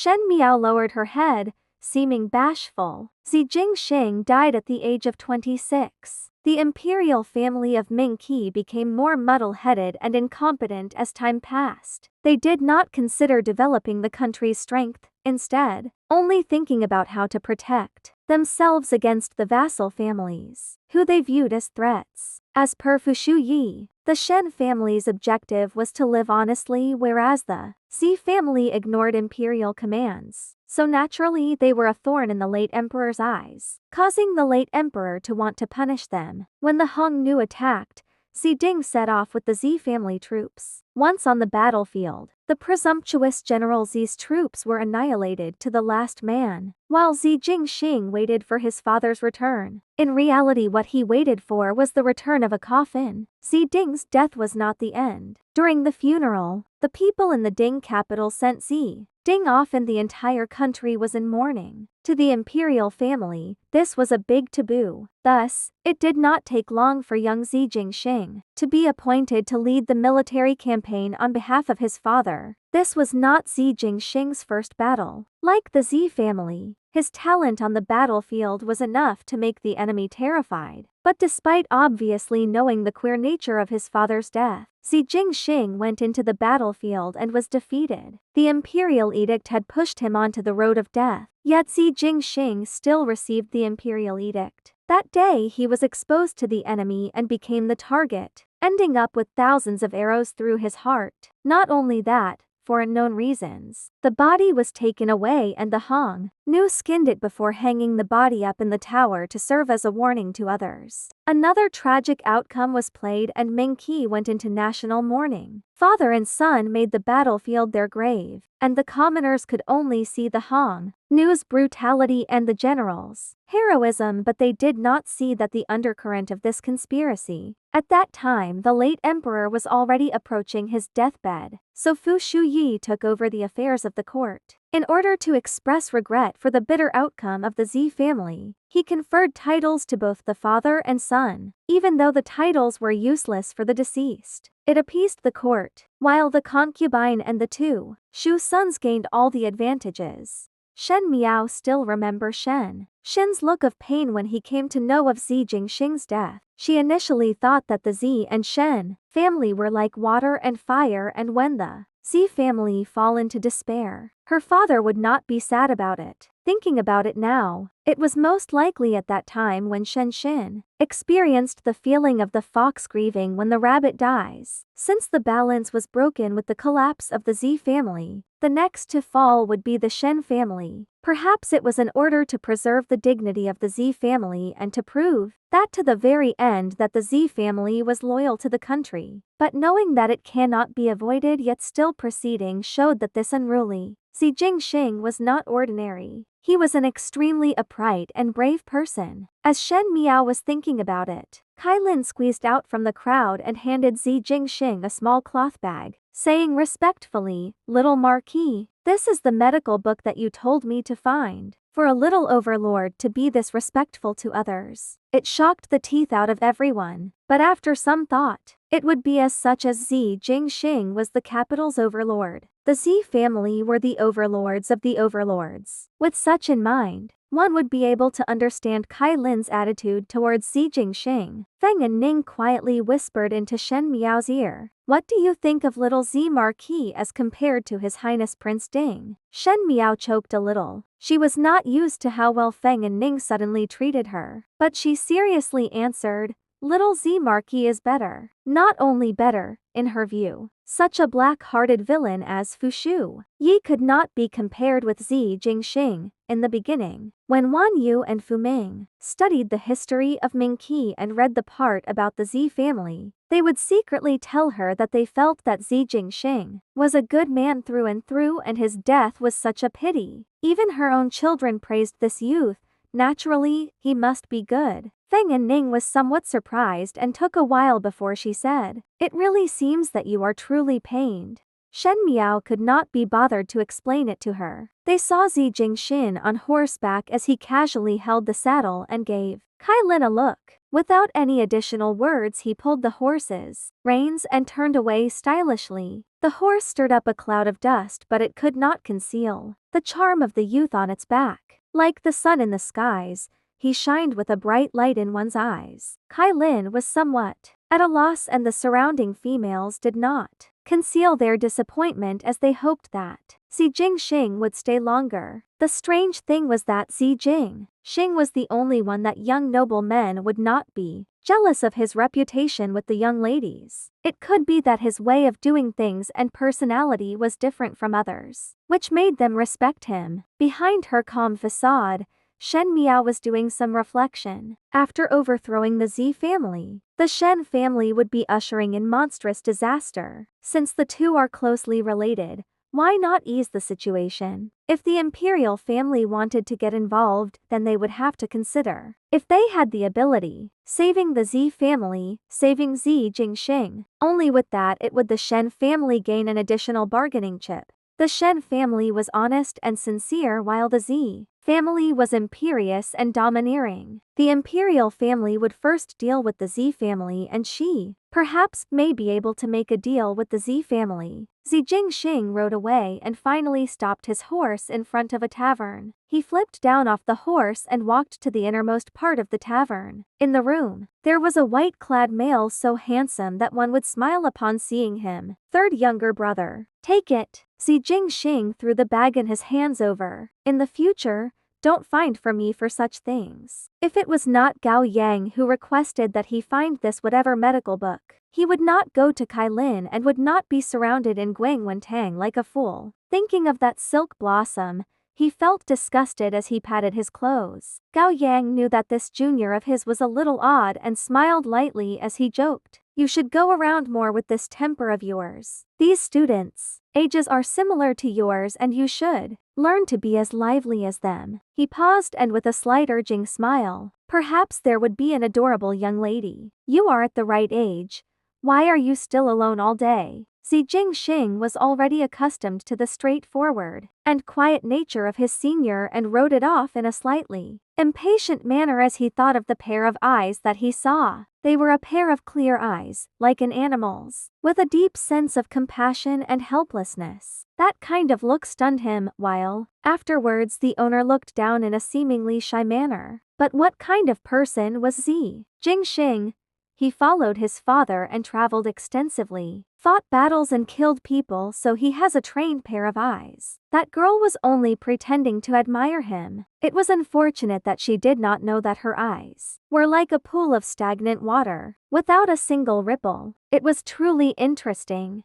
Shen Miao lowered her head, seeming bashful. Zi Jingxing died at the age of 26. The imperial family of Ming Qi became more muddle-headed and incompetent as time passed. They did not consider developing the country's strength, instead, only thinking about how to protect themselves against the vassal families, who they viewed as threats. As per Fu Shuyi, the Shen family's objective was to live honestly, whereas the Zi family ignored imperial commands. So naturally they were a thorn in the late emperor's eyes, causing the late emperor to want to punish them. When the Hongnu attacked, Zi Ding set off with the Zi family troops. Once on the battlefield, the presumptuous General Zi's troops were annihilated to the last man, while Zi Jingxing waited for his father's return. In reality, what he waited for was the return of a coffin. Zi Ding's death was not the end. During the funeral, the people in the Ding capital sent Zi Ding off and the entire country was in mourning. To the imperial family, this was a big taboo. Thus, it did not take long for young Zi Jingxing to be appointed to lead the military campaign on behalf of his father. This was not Zi Jingxing's first battle. Like the Zi family, his talent on the battlefield was enough to make the enemy terrified. But despite obviously knowing the queer nature of his father's death, Zi Jingxing went into the battlefield and was defeated. The imperial edict had pushed him onto the road of death, yet Zi Jingxing still received the imperial edict. That day he was exposed to the enemy and became the target, ending up with thousands of arrows through his heart. Not only that, for unknown reasons, the body was taken away and the Hongnu skinned it before hanging the body up in the tower to serve as a warning to others. Another tragic outcome was played and Ming Qi went into national mourning. Father and son made the battlefield their grave, and the commoners could only see the Hongnu's brutality and the generals' heroism, but they did not see that the undercurrent of this conspiracy. At that time the late emperor was already approaching his deathbed, so Fu Shuyi took over the affairs of the court. In order to express regret for the bitter outcome of the Zi family, he conferred titles to both the father and son, even though the titles were useless for the deceased. It appeased the court, while the concubine and the two Shu sons gained all the advantages. Shen Miao still remembers Shen's look of pain when he came to know of Zi Jingxing's death. She initially thought that the Zi and Shen family were like water and fire, and when the Zi family fall into despair, her father would not be sad about it. Thinking about it now, it was most likely at that time when Shen Xin experienced the feeling of the fox grieving when the rabbit dies. Since the balance was broken with the collapse of the Zi family, the next to fall would be the Shen family. Perhaps it was in order to preserve the dignity of the Zi family and to prove that to the very end that the Zi family was loyal to the country. But knowing that it cannot be avoided yet still proceeding showed that this unruly Zi Jingxing was not ordinary. He was an extremely upright and brave person. As Shen Miao was thinking about it, Kai Lin squeezed out from the crowd and handed Zi Jingxing a small cloth bag, saying respectfully, "Little Marquis, this is the medical book that you told me to find." For a little overlord to be this respectful to others, it shocked the teeth out of everyone, but after some thought, it would be as such as Zi Jingxing was the capital's overlord. The Zi family were the overlords of the overlords. With such in mind, one would be able to understand Kai Lin's attitude towards Zi Jingxing. Feng and Ning quietly whispered into Shen Miao's ear, "What do you think of little Zi Marquis as compared to His Highness Prince Ding?" Shen Miao choked a little. She was not used to how well Feng and Ning suddenly treated her, but she seriously answered, "Little Zi Marquis is better." Not only better, in her view, such a black-hearted villain as Fu Shu Yi could not be compared with Zi Jingxing. In the beginning, when Wan Yu and Fu Ming studied the history of Ming Qi and read the part about the Zi family, they would secretly tell her that they felt that Zi Jingxing was a good man through and through and his death was such a pity. Even her own children praised this youth. Naturally, he must be good. Feng and Ning was somewhat surprised and took a while before she said, "It really seems that you are truly pained." Shen Miao could not be bothered to explain it to her. They saw Zi Jingxin on horseback as he casually held the saddle and gave Kai Lin a look. Without any additional words, he pulled the horse's reins and turned away stylishly. The horse stirred up a cloud of dust, but it could not conceal the charm of the youth on its back. Like the sun in the skies, he shined with a bright light in one's eyes. Kai Lin was somewhat at a loss, and the surrounding females did not conceal their disappointment as they hoped that Xi Jingxing would stay longer. The strange thing was that Xi Jingxing was the only one that young noblemen would not be jealous of his reputation with the young ladies. It could be that his way of doing things and personality was different from others, which made them respect him. Behind her calm facade, Shen Miao was doing some reflection. After overthrowing the Zi family, the Shen family would be ushering in monstrous disaster. Since the two are closely related, why not ease the situation? If the imperial family wanted to get involved, then they would have to consider, if they had the ability, saving the Zi family, saving Xi Jingxing. Only with that would the Shen family gain an additional bargaining chip. The Shen family was honest and sincere, while the Zi family was imperious and domineering. The imperial family would first deal with the Zi family, and she, perhaps, may be able to make a deal with the Zi family. Xi Jingxing rode away and finally stopped his horse in front of a tavern. He flipped down off the horse and walked to the innermost part of the tavern. In the room, there was a white-clad male so handsome that one would smile upon seeing him. Third younger brother. Take it. Xi Jingxing threw the bag in his hands over. In the future, don't find for me for such things. If it was not Gao Yang who requested that he find this whatever medical book, he would not go to Kai Lin and would not be surrounded in Guangwentang like a fool. Thinking of that silk blossom, he felt disgusted as he patted his clothes. Gao Yang knew that this junior of his was a little odd and smiled lightly as he joked. You should go around more with this temper of yours. These students' ages are similar to yours, and you should learn to be as lively as them. He paused, and with a slight urging smile, perhaps there would be an adorable young lady. You are at the right age. Why are you still alone all day? Xi Jingxing was already accustomed to the straightforward and quiet nature of his senior and wrote it off in a slightly impatient manner as he thought of the pair of eyes that he saw. They were a pair of clear eyes, like an animal's, with a deep sense of compassion and helplessness. That kind of look stunned him, while, afterwards, the owner looked down in a seemingly shy manner. But what kind of person was Xi Jingxing? He followed his father and traveled extensively, fought battles and killed people, so he has a trained pair of eyes. That girl was only pretending to admire him. It was unfortunate that she did not know that her eyes were like a pool of stagnant water, without a single ripple. It was truly interesting.